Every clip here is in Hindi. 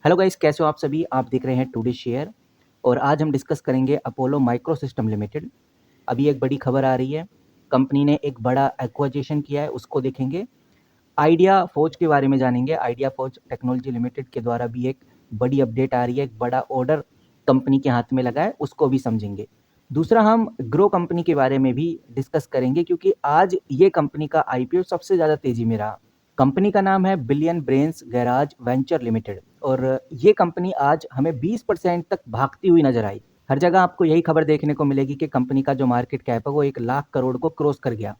हेलो गाइस, कैसे हो आप सभी। आप देख रहे हैं टुडे शेयर और आज हम डिस्कस करेंगे अपोलो माइक्रो सिस्टम लिमिटेड। अभी एक बड़ी खबर आ रही है, कंपनी ने एक बड़ा एक्विजिशन किया है, उसको देखेंगे। आइडिया फोर्ज के बारे में जानेंगे। आइडिया फोर्ज टेक्नोलॉजी लिमिटेड के द्वारा भी एक बड़ी अपडेट आ रही है, एक बड़ा ऑर्डर कंपनी के हाथ में लगा है, उसको भी समझेंगे। दूसरा, हम ग्रो कंपनी के बारे में भी डिस्कस करेंगे क्योंकि आज ये कंपनी का आईपीओ सबसे ज़्यादा तेजी में रहा। कंपनी का नाम है billion brains garage venture limited और ये कंपनी आज हमें 20% तक भागती हुई नजर आई। हर जगह आपको यही खबर देखने को मिलेगी कि कंपनी का जो मार्केट कैप है वो 1 लाख करोड़ को क्रॉस कर गया।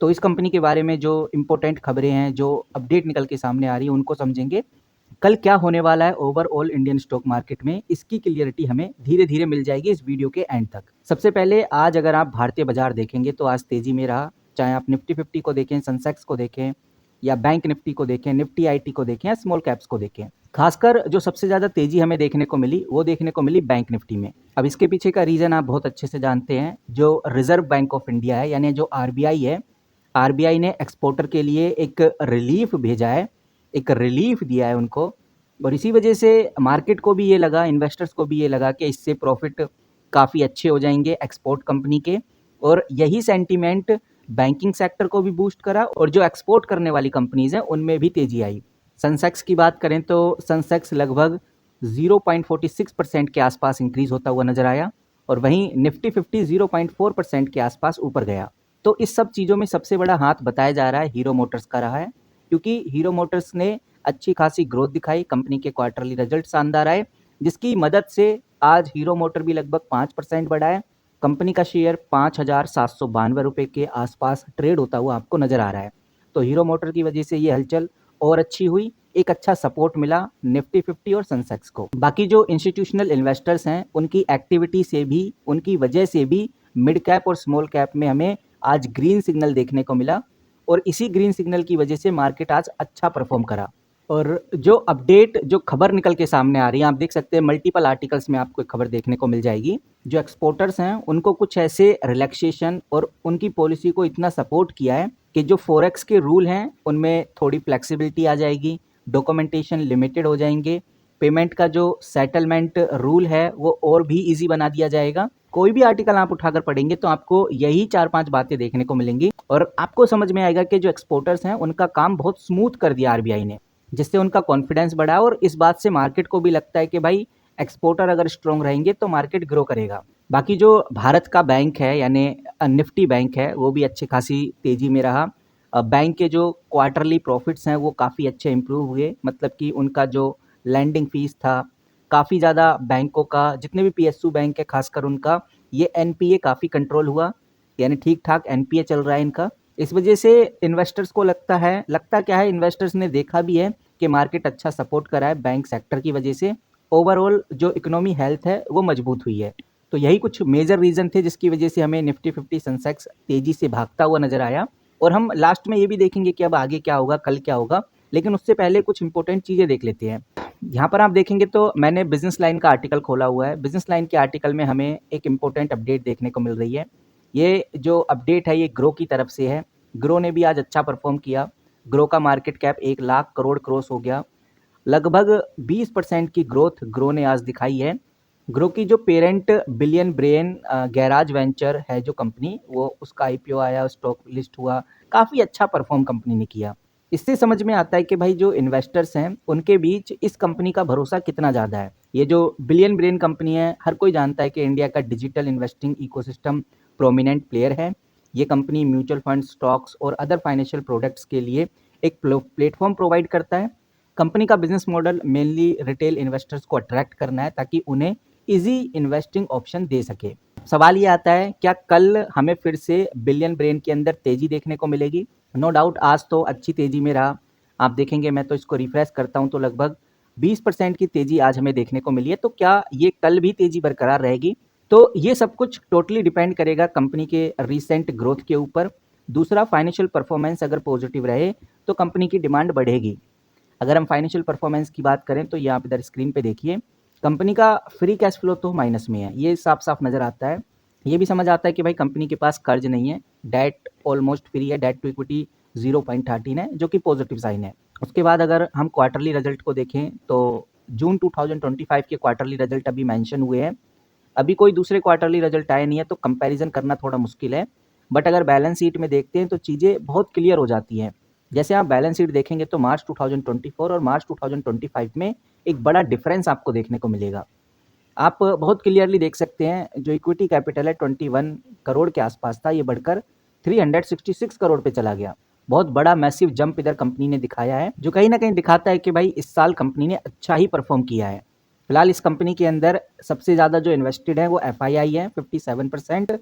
तो इस कंपनी के बारे में जो इम्पोर्टेंट खबरें हैं, जो अपडेट निकल के सामने आ रही है, उनको समझेंगे। कल क्या होने वाला है ओवरऑल इंडियन स्टॉक मार्केट में, इसकी क्लियरिटी हमें धीरे धीरे मिल जाएगी इस वीडियो के एंड तक। सबसे पहले आज अगर आप भारतीय बाजार देखेंगे तो आज तेजी में रहा। चाहे आप निफ्टी 50 को देखें, सेंसेक्स को देखें, या बैंक निफ्टी को देखें, निफ्टी आईटी को देखें, या स्मॉल कैप्स को देखें। खासकर जो सबसे ज्यादा तेजी हमें देखने को मिली वो देखने को मिली बैंक निफ्टी में। अब इसके पीछे का रीजन आप बहुत अच्छे से जानते हैं। जो रिजर्व बैंक ऑफ इंडिया है, यानी जो आरबीआई है, आरबीआई ने एक्सपोर्टर के लिए एक रिलीफ भेजा है, एक रिलीफ दिया है उनको। और इसी वजह से मार्केट को भी ये लगा, इन्वेस्टर्स को भी ये लगा कि इससे प्रॉफिट काफ़ी अच्छे हो जाएंगे एक्सपोर्ट कंपनी के। और यही सेंटीमेंट बैंकिंग सेक्टर को भी बूस्ट करा और जो एक्सपोर्ट करने वाली कंपनीज हैं उनमें भी तेजी आई। सेंसेक्स की बात करें तो सेंसेक्स लगभग 0.46% के आसपास इंक्रीज होता हुआ नजर आया और वहीं निफ्टी 50 0.4% के आसपास ऊपर गया। तो इस सब चीज़ों में सबसे बड़ा हाथ बताया जा रहा है हीरो मोटर्स का रहा है, क्योंकि हीरो मोटर्स ने अच्छी खासी ग्रोथ दिखाई, कंपनी के क्वार्टरली रिजल्ट शानदार आए, जिसकी मदद से आज हीरो मोटर भी लगभग 5% बढ़ा है। कंपनी का शेयर 5,792 रुपये के आसपास ट्रेड होता हुआ आपको नजर आ रहा है। तो हीरो मोटर की वजह से ये हलचल और अच्छी हुई, एक अच्छा सपोर्ट मिला निफ्टी 50 और सेंसेक्स को। बाकी जो इंस्टीट्यूशनल इन्वेस्टर्स हैं उनकी एक्टिविटी से भी, उनकी वजह से भी मिड कैप और स्मॉल कैप में हमें आज ग्रीन सिग्नल देखने को मिला और इसी ग्रीन सिग्नल की वजह से मार्केट आज अच्छा परफॉर्म करा। और जो अपडेट, जो खबर निकल के सामने आ रही है, आप देख सकते हैं मल्टीपल आर्टिकल्स में आपको एक खबर देखने को मिल जाएगी। जो एक्सपोर्टर्स हैं उनको कुछ ऐसे रिलैक्सेशन और उनकी पॉलिसी को इतना सपोर्ट किया है कि जो फॉरेक्स के रूल हैं उनमें थोड़ी फ्लेक्सिबिलिटी आ जाएगी, डॉक्यूमेंटेशन लिमिटेड हो जाएंगे, पेमेंट का जो सेटलमेंट रूल है वो और भी ईजी बना दिया जाएगा। कोई भी आर्टिकल आप उठाकर पढ़ेंगे तो आपको यही 4-5 बातें देखने को मिलेंगी और आपको समझ में आएगा कि जो एक्सपोर्टर्स हैं उनका काम बहुत स्मूथ कर दिया आरबीआई ने, जिससे उनका कॉन्फिडेंस बढ़ा और इस बात से मार्केट को भी लगता है कि भाई एक्सपोर्टर अगर स्ट्रॉन्ग रहेंगे तो मार्केट ग्रो करेगा। बाकी जो भारत का बैंक है, यानी निफ्टी बैंक है, वो भी अच्छी खासी तेजी में रहा। बैंक के जो क्वार्टरली प्रॉफिट्स हैं वो काफ़ी अच्छे इंप्रूव हुए, मतलब कि उनका जो लैंडिंग फीस था, काफ़ी ज़्यादा बैंकों का, जितने भी पीएसयू बैंक है खासकर उनका, ये एनपीए काफ़ी कंट्रोल हुआ, यानी ठीक ठाक एनपीए चल रहा है इनका। इस वजह से इन्वेस्टर्स को लगता क्या है, इन्वेस्टर्स ने देखा भी है कि मार्केट अच्छा सपोर्ट करा है बैंक सेक्टर की वजह से। ओवरऑल जो इकोनॉमी हेल्थ है वो मजबूत हुई है। तो यही कुछ मेजर रीजन थे जिसकी वजह से हमें निफ्टी 50 सेंसेक्स तेजी से भागता हुआ नजर आया। और हम लास्ट में ये भी देखेंगे कि अब आगे क्या होगा, कल क्या होगा, लेकिन उससे पहले कुछ इंपॉर्टेंट चीजें देख लेते हैं। यहाँ पर आप देखेंगे तो मैंने बिजनेस लाइन का आर्टिकल खोला हुआ है। बिजनेस लाइन के आर्टिकल में हमें एक इंपॉर्टेंट अपडेट देखने को मिल रही है। ये जो अपडेट है ये ग्रो की तरफ से है। ग्रो ने भी आज अच्छा परफॉर्म किया। ग्रो का market cap 1 lakh crore cross हो गया। लगभग 20% की ग्रोथ ग्रो ने आज दिखाई है। ग्रो की जो parent billion brain garage venture है जो कंपनी, वो उसका आईपीओ आया, स्टॉक लिस्ट हुआ, काफ़ी अच्छा परफॉर्म कंपनी ने किया। इससे समझ में आता है कि भाई जो इन्वेस्टर्स हैं उनके बीच इस कंपनी का भरोसा कितना ज़्यादा है। ये जो बिलियन ब्रेन कंपनी है, हर कोई जानता है कि इंडिया का digital investing ecosystem prominent player है। ये कंपनी म्यूचुअल फंड, स्टॉक्स और अदर फाइनेंशियल प्रोडक्ट्स के लिए एक प्लेटफॉर्म प्रोवाइड करता है। कंपनी का business model mainly retail investors को अट्रैक्ट करना है ताकि उन्हें इजी इन्वेस्टिंग ऑप्शन दे सके। सवाल ये आता है, क्या कल हमें फिर से बिलियन ब्रेन के अंदर तेजी देखने को मिलेगी? नो डाउट आज तो अच्छी तेजी में रहा। आप देखेंगे, मैं तो इसको रिफ्रेश करता हूं तो लगभग 20% की तेजी आज हमें देखने को मिली है। तो क्या ये कल भी तेजी बरकरार रहेगी? तो ये सब कुछ टोटली डिपेंड करेगा कंपनी के रिसेंट ग्रोथ के ऊपर। दूसरा, फाइनेंशियल परफॉर्मेंस अगर पॉजिटिव रहे तो कंपनी की डिमांड बढ़ेगी। अगर हम फाइनेंशियल परफॉर्मेंस की बात करें तो यहाँ पे इधर स्क्रीन पे देखिए, कंपनी का फ्री कैश फ्लो तो माइनस में है, ये साफ साफ नजर आता है। ये भी समझ आता है कि भाई कंपनी के पास कर्ज नहीं है, डेट ऑलमोस्ट फ्री है, डेट टू इक्विटी 0.13 है, जो कि पॉजिटिव साइन है। उसके बाद अगर हम क्वार्टरली रिजल्ट को देखें तो जून 2025 के क्वार्टरली रिजल्ट अभी मेंशन हुए हैं। अभी कोई दूसरे क्वार्टरली रिजल्ट आए नहीं है तो कंपैरिजन करना थोड़ा मुश्किल है। बट अगर बैलेंस शीट में देखते हैं तो चीज़ें बहुत क्लियर हो जाती हैं। जैसे आप बैलेंस शीट देखेंगे तो मार्च 2024 और मार्च 2025 में एक बड़ा डिफरेंस आपको देखने को मिलेगा। आप बहुत क्लियरली देख सकते हैं, जो इक्विटी कैपिटल है 21 करोड़ के आसपास था, ये बढ़कर 366 करोड़ पे चला गया। बहुत बड़ा मैसिव जंप इधर कंपनी ने दिखाया है, जो कहीं ना कहीं दिखाता है कि भाई इस साल कंपनी ने अच्छा ही परफॉर्म किया है। फिलहाल इस कंपनी के अंदर सबसे ज़्यादा जो इन्वेस्टेड है वो FII है 57%,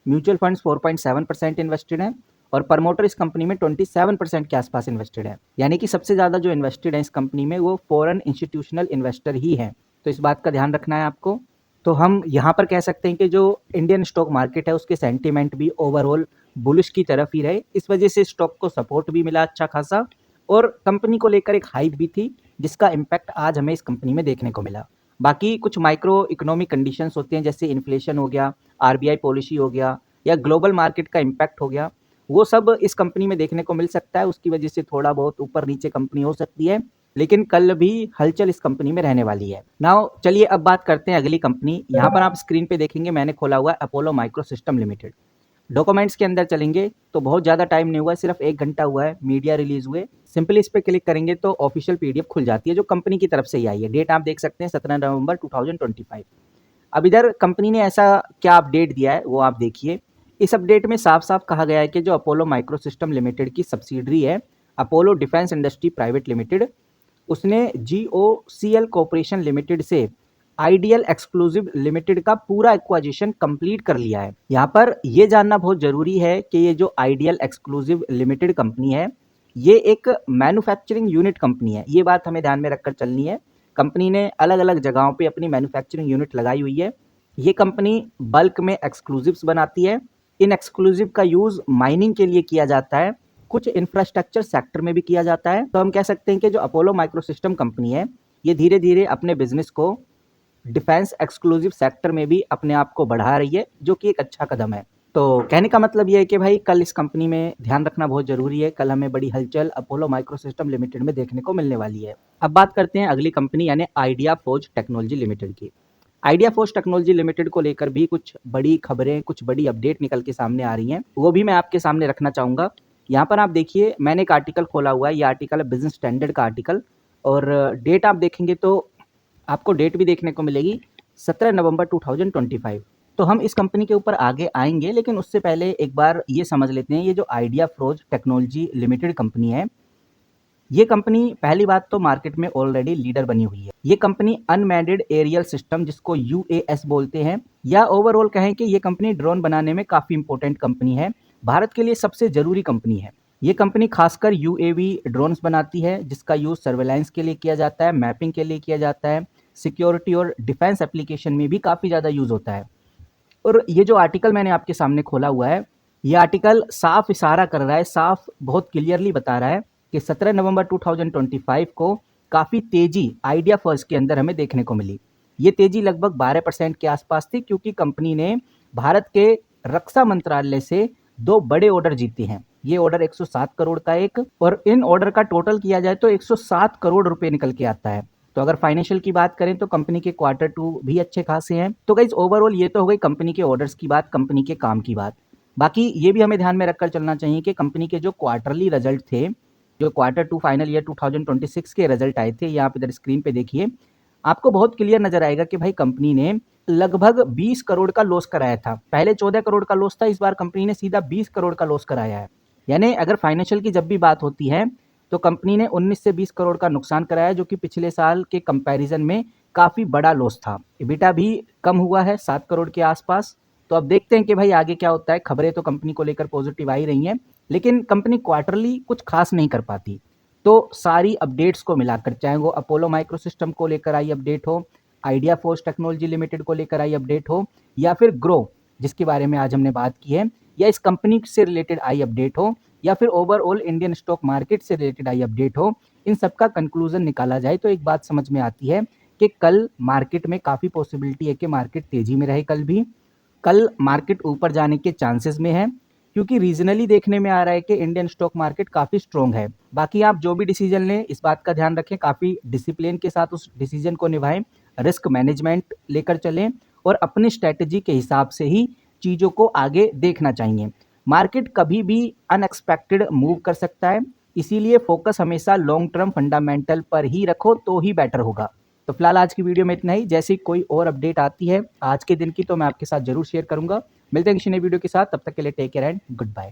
म्यूचुअल फंड्स 4.7% इन्वेस्टेड है और प्रमोटर इस कंपनी में 27% के आसपास इन्वेस्टेड है। यानी कि सबसे ज़्यादा जो इन्वेस्टेड है इस कंपनी में वो फॉरेन इंस्टीट्यूशनल इन्वेस्टर ही है। तो इस बात का ध्यान रखना है आपको। तो हम यहाँ पर कह सकते हैं कि जो इंडियन स्टॉक मार्केट है उसके सेंटीमेंट भी ओवरऑल बुलिश की तरफ ही रहे। इस वजह से स्टॉक को सपोर्ट भी मिला अच्छा खासा और कंपनी को लेकर एक हाइप भी थी, जिसका इम्पैक्ट आज हमें इस कंपनी में देखने को मिला। बाकी कुछ माइक्रो इकोनॉमिक कंडीशंस होते हैं, जैसे इन्फ्लेशन हो गया, RBI पॉलिसी हो गया या ग्लोबल मार्केट का इम्पैक्ट हो गया, वो सब इस कंपनी में देखने को मिल सकता है। उसकी वजह से थोड़ा बहुत ऊपर नीचे कंपनी हो सकती है, लेकिन कल भी हलचल इस कंपनी में रहने वाली है। नाउ चलिए अब बात करते हैं अगली कंपनी। यहाँ पर आप स्क्रीन पे देखेंगे मैंने खोला हुआ है Apollo micro system limited. Documents के अंदर चलेंगे तो बहुत ज़्यादा टाइम नहीं हुआ है, सिर्फ 1 घंटा हुआ है मीडिया रिलीज हुए। सिंपली इस पर क्लिक करेंगे तो ऑफिशियल PDF खुल जाती है, जो कंपनी की तरफ से ही आई है। डेट आप देख सकते हैं 17 नवंबर 2025। अब इधर कंपनी ने ऐसा क्या अपडेट दिया है वो आप देखिए। इस अपडेट में साफ साफ कहा गया है कि जो अपोलो माइक्रो सिस्टम लिमिटेड की सब्सिडरी है Apollo defence industry private limited, उसने GOCL कॉर्पोरेशन लिमिटेड से आइडियल एक्सक्लूसिव लिमिटेड का पूरा एक्वाजिशन कंप्लीट कर लिया है। यहाँ पर ये जानना बहुत जरूरी है कि ये जो आइडियल एक्सक्लूसिव लिमिटेड कंपनी है ये एक मैन्युफैक्चरिंग यूनिट कंपनी है। ये बात हमें ध्यान में रखकर चलनी है। कंपनी ने अलग अलग जगहों पे अपनी मैन्युफैक्चरिंग यूनिट लगाई हुई है। ये कंपनी बल्क में एक्सक्लूसिव्स बनाती है। इन एक्सक्लूसिव का यूज माइनिंग के लिए किया जाता है, कुछ इंफ्रास्ट्रक्चर सेक्टर में भी किया जाता है। तो हम कह सकते हैं कि जो अपोलो माइक्रोसिस्टम कंपनी है ये धीरे धीरे अपने बिजनेस को डिफेंस एक्सक्लूसिव सेक्टर में भी अपने आप को बढ़ा रही है, जो कि एक अच्छा कदम है। तो कहने का मतलब ये है कि भाई कल इस कंपनी में ध्यान रखना बहुत जरूरी है। कल हमें बड़ी हलचल अपोलो माइक्रोसिस्टम लिमिटेड में देखने को मिलने वाली है। अब बात करते हैं अगली कंपनी यानी आइडिया फोर्ज टेक्नोलॉजी लिमिटेड की। आइडिया फोर्ज टेक्नोलॉजी लिमिटेड को लेकर भी कुछ बड़ी खबरें, कुछ बड़ी अपडेट निकल के सामने आ रही हैं, वो भी मैं आपके सामने रखना चाहूँगा। यहाँ पर आप देखिए मैंने एक आर्टिकल खोला हुआ है, ये आर्टिकल है बिजनेस स्टैंडर्ड का आर्टिकल, और डेट आप देखेंगे तो आपको डेट भी देखने को मिलेगी 17 नवंबर 2025। तो हम इस कंपनी के ऊपर आगे आएंगे, लेकिन उससे पहले एक बार ये समझ लेते हैं ये जो idea forge technology limited company है, ये कंपनी पहली बात तो मार्केट में ऑलरेडी लीडर बनी हुई है। ये कंपनी अनमैन्ड एरियल सिस्टम जिसको UAS बोलते हैं, या ओवरऑल कहें कि ये कंपनी ड्रोन बनाने में काफ़ी इंपॉर्टेंट कंपनी है, भारत के लिए सबसे ज़रूरी कंपनी है। ये कंपनी खासकर UAV ड्रोन्स बनाती है, जिसका यूज़ सर्वेलांस के लिए किया जाता है, मैपिंग के लिए किया जाता है, सिक्योरिटी और डिफेंस एप्लीकेशन में भी काफ़ी ज़्यादा यूज़ होता है। और ये जो आर्टिकल मैंने आपके सामने खोला हुआ है, ये आर्टिकल साफ इशारा कर रहा है, साफ बहुत क्लियरली बता रहा है कि 17 नवंबर 2025 को काफ़ी तेज़ी आइडिया फर्स्ट के अंदर हमें देखने को मिली। ये तेज़ी लगभग 12% के आसपास थी, क्योंकि कंपनी ने भारत के रक्षा मंत्रालय से 2 बड़े ऑर्डर जीते हैं। ये ऑर्डर 107 करोड़ का एक, और इन ऑर्डर का टोटल किया जाए तो 107 करोड़ रुपए निकल के आता है। तो अगर फाइनेंशियल की बात करें तो कंपनी के Q2 भी अच्छे खासे हैं। तो गाइस ओवरऑल ये तो हो गई कंपनी के ऑर्डर्स की बात, कंपनी के काम की बात। बाकी ये भी हमें ध्यान में रखकर चलना चाहिए कि कंपनी के जो क्वार्टरली रिजल्ट थे, जो Q2 फाइनल ईयर 2026 के रिजल्ट आए थे, ये आप इधर स्क्रीन पे देखिए, आपको बहुत क्लियर नजर आएगा कि भाई कंपनी ने लगभग 20 करोड़ का लॉस कराया था। पहले 14 करोड़ का लॉस था, इस बार कंपनी ने सीधा 20 करोड़ का लॉस कराया है। यानी अगर फाइनेंशियल की जब भी बात होती है तो कंपनी ने 19 से 20 करोड़ का नुकसान कराया, जो कि पिछले साल के कंपैरिजन में काफ़ी बड़ा लॉस था। EBITDA भी कम हुआ है 7 करोड़ के आसपास। तो अब देखते हैं कि भाई आगे क्या होता है। खबरें तो कंपनी को लेकर पॉजिटिव आ ही रही हैं, लेकिन कंपनी क्वार्टरली कुछ खास नहीं कर पाती। तो सारी अपडेट्स को मिलाकर, चाहे वो अपोलो माइक्रोसिस्टम को लेकर आई अपडेट हो, आइडिया फोर्ज टेक्नोलॉजी लिमिटेड को लेकर आई अपडेट हो, या फिर ग्रो जिसके बारे में आज हमने बात की है, या इस कंपनी से रिलेटेड आई अपडेट हो, या फिर ओवरऑल इंडियन स्टॉक मार्केट से रिलेटेड आई अपडेट हो, इन सब का कंक्लूजन निकाला जाए तो एक बात समझ में आती है कि कल मार्केट में काफ़ी पॉसिबिलिटी है कि मार्केट तेजी में रहे। कल मार्केट ऊपर जाने के चांसेस में है, क्योंकि रीजनली देखने में आ रहा है कि इंडियन स्टॉक मार्केट काफ़ी स्ट्रॉन्ग है। बाकी आप जो भी डिसीजन लें इस बात का ध्यान रखें, काफ़ी डिसिप्लिन के साथ उस डिसीजन को निभाएं, रिस्क मैनेजमेंट लेकर चलें और अपनी स्ट्रैटेजी के हिसाब से ही चीज़ों को आगे देखना चाहिए। मार्केट कभी भी अनएक्सपेक्टेड मूव कर सकता है, इसीलिए फोकस हमेशा लॉन्ग टर्म फंडामेंटल पर ही रखो तो ही बेटर होगा। तो फिलहाल आज की वीडियो में इतना ही। जैसी कोई और अपडेट आती है आज के दिन की तो मैं आपके साथ जरूर शेयर करूंगा। मिलते हैं किसी नई वीडियो के साथ, तब तक के लिए take care and good bye.